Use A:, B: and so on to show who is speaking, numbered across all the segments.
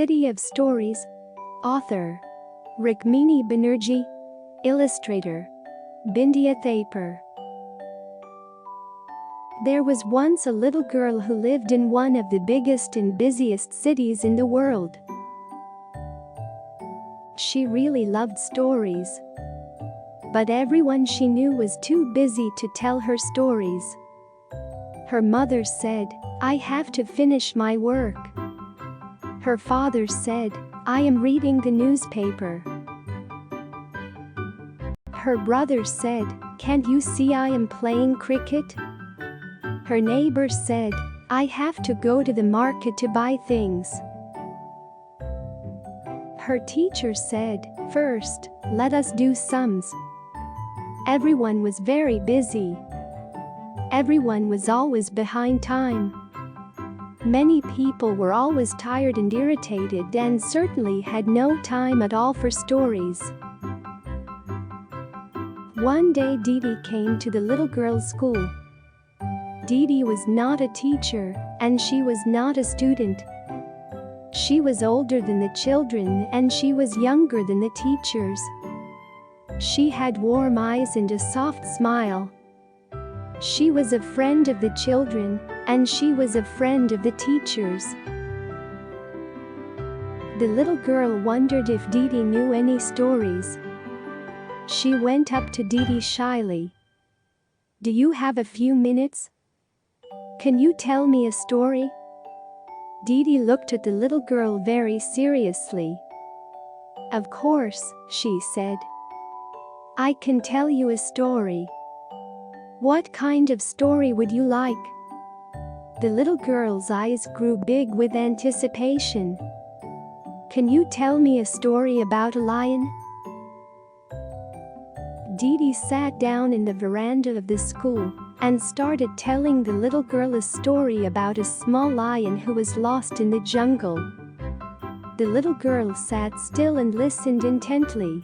A: City of Stories. Author Rukmini Banerji. Illustrator Bindia Thapar. There was once a little girl who lived in one of the biggest and busiest cities in the world. She really loved stories. But everyone she knew was too busy to tell her stories. Her mother said, "I have to finish my work." Her father said, "I am reading the newspaper." Her brother said, "Can't you see I am playing cricket?" Her neighbor said, "I have to go to the market to buy things." Her teacher said, "First, let us do sums." Everyone was very busy. Everyone was always behind time. Many people were always tired and irritated and certainly had no time at all for stories. One day Didi came to the little girl's school. Didi was not a teacher, and she was not a student. She was older than the children and she was younger than the teachers. She had warm eyes and a soft smile. She was a friend of the children, and she was a friend of the teachers. The little girl wondered if Didi knew any stories. She went up to Didi shyly. "Do you have a few minutes? Can you tell me a story?" Didi looked at the little girl very seriously. "Of course," she said. "I can tell you a story." "What kind of story would you like?" The little girl's eyes grew big with anticipation. "Can you tell me a story about a lion?" Didi sat down in the veranda of the school and started telling the little girl a story about a small lion who was lost in the jungle. The little girl sat still and listened intently.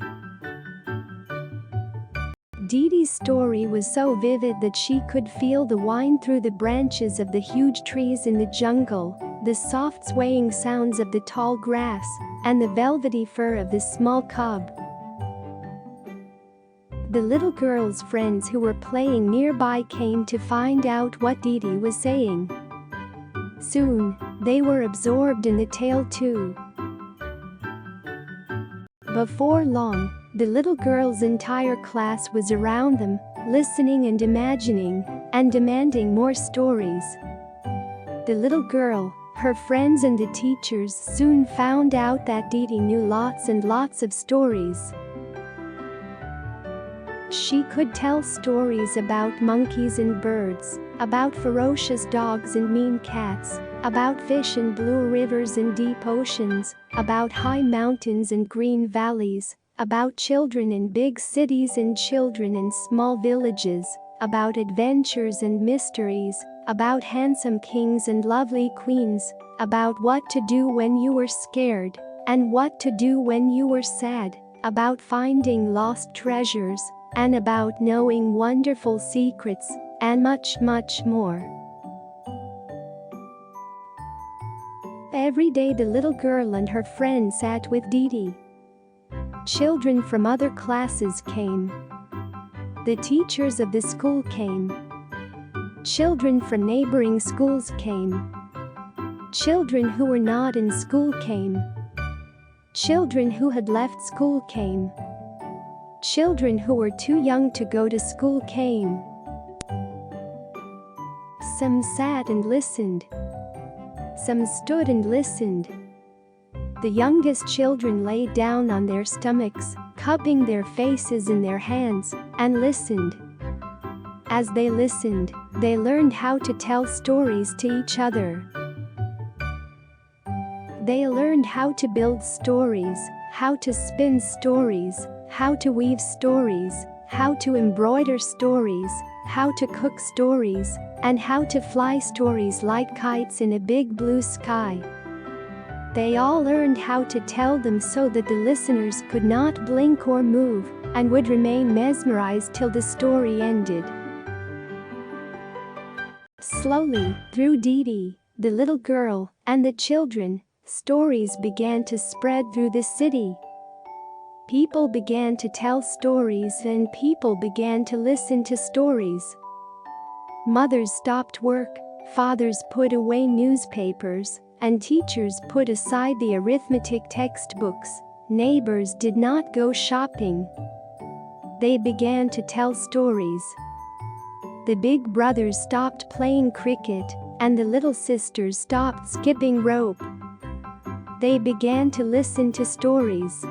A: Didi's story was so vivid that she could feel the wind through the branches of the huge trees in the jungle, the soft swaying sounds of the tall grass, and the velvety fur of the small cub. The little girl's friends who were playing nearby came to find out what Didi was saying. Soon, they were absorbed in the tale too. Before long, the little girl's entire class was around them, listening and imagining, and demanding more stories. The little girl, her friends and the teachers soon found out that Didi knew lots and lots of stories. She could tell stories about monkeys and birds, about ferocious dogs and mean cats, about fish and blue rivers and deep oceans, about high mountains and green valleys, about children in big cities and children in small villages, about adventures and mysteries, about handsome kings and lovely queens, about what to do when you were scared, and what to do when you were sad, about finding lost treasures, and about knowing wonderful secrets, and much, much more. Every day the little girl and her friend sat with Didi. Children from other classes came. The teachers of the school came. Children from neighboring schools came. Children who were not in school came. Children who had left school came. Children who were too young to go to school came. Some sat and listened. Some stood and listened. The youngest children lay down on their stomachs, cupping their faces in their hands, and listened. As they listened, they learned how to tell stories to each other. They learned how to build stories, how to spin stories, how to weave stories, how to embroider stories, how to cook stories, and how to fly stories like kites in a big blue sky. They all learned how to tell them so that the listeners could not blink or move, and would remain mesmerized till the story ended. Slowly, through Didi, the little girl, and the children, Stories began to spread through the city. People began to tell stories and people began to listen to stories. Mothers stopped work, fathers put away newspapers, and teachers put aside the arithmetic textbooks. Neighbors did not go shopping. They began to tell stories. The big brothers stopped playing cricket, and the little sisters stopped skipping rope. They began to listen to stories.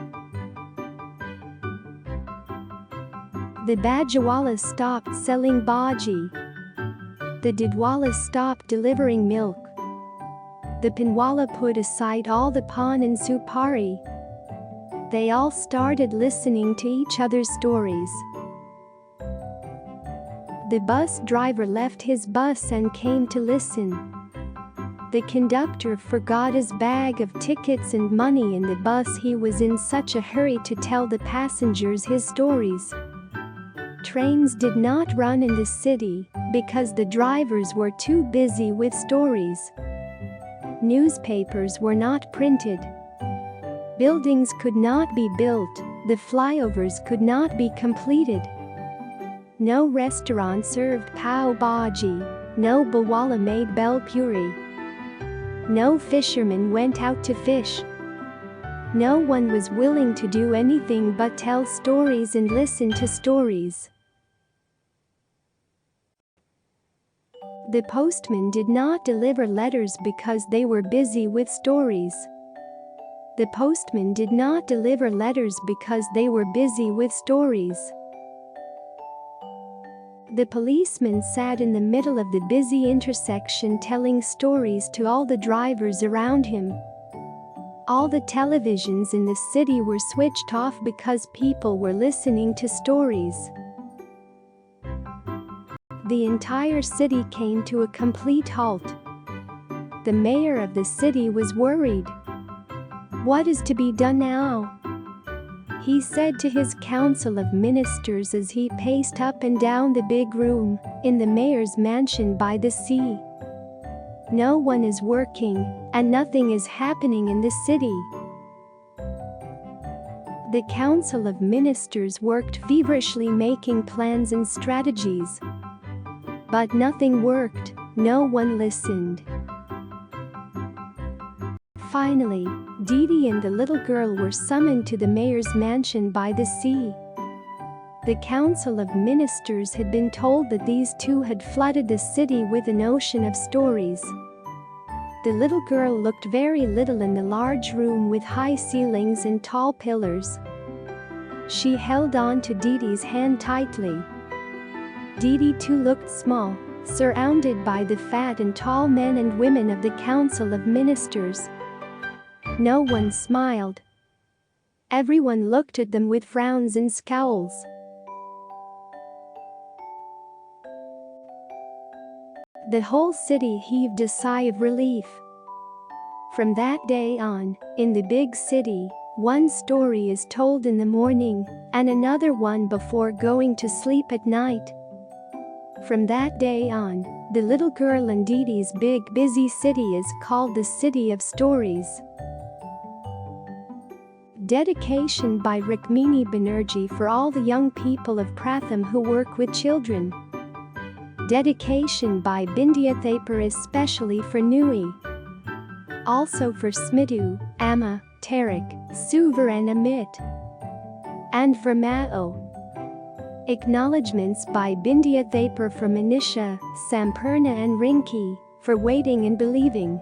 A: The Bajawala stopped selling bhaji. The Didwala stopped delivering milk. The Pinwala put aside all the pan and supari. They all started listening to each other's stories. The bus driver left his bus and came to listen. The conductor forgot his bag of tickets and money in the bus. He was in such a hurry to tell the passengers his stories. Trains did not run in the city because the drivers were too busy with stories. Newspapers were not printed. Buildings could not be built, the flyovers could not be completed. No restaurant served pav bhaji, no bawala made bel puri. No fisherman went out to fish. No one was willing to do anything but tell stories and listen to stories. The postman did not deliver letters because they were busy with stories. The postman did not deliver letters because they were busy with stories. The policeman sat in the middle of the busy intersection telling stories to all the drivers around him. All the televisions in the city were switched off because people were listening to stories. The entire city came to a complete halt. The mayor of the city was worried. What is to be done now? He said to his council of ministers as he paced up and down the big room in the mayor's mansion by the sea. No one is working, and nothing is happening in the city. The council of ministers worked feverishly making plans and strategies. But nothing worked, no one listened. Finally, Didi and the little girl were summoned to the mayor's mansion by the sea. The council of ministers had been told that these two had flooded the city with an ocean of stories. The little girl looked very little in the large room with high ceilings and tall pillars. She held on to Didi's hand tightly. Didi too looked small, surrounded by the fat and tall men and women of the council of ministers. No one smiled. Everyone looked at them with frowns and scowls. The whole city heaved a sigh of relief. From that day on, in the big city, one story is told in the morning and another one before going to sleep at night. From that day on, the little girl in Didi's big busy city is called the City of Stories. Dedication by Rukmini Banerji for all the young people of Pratham who work with children. Dedication by Bindia Thapar especially for Nui. Also for Smitu, Amma, Tarak, Suvar and Amit. And for Mao. Acknowledgements by Bindia Thapar for Manisha, Sampurna and Rinki, for waiting and believing.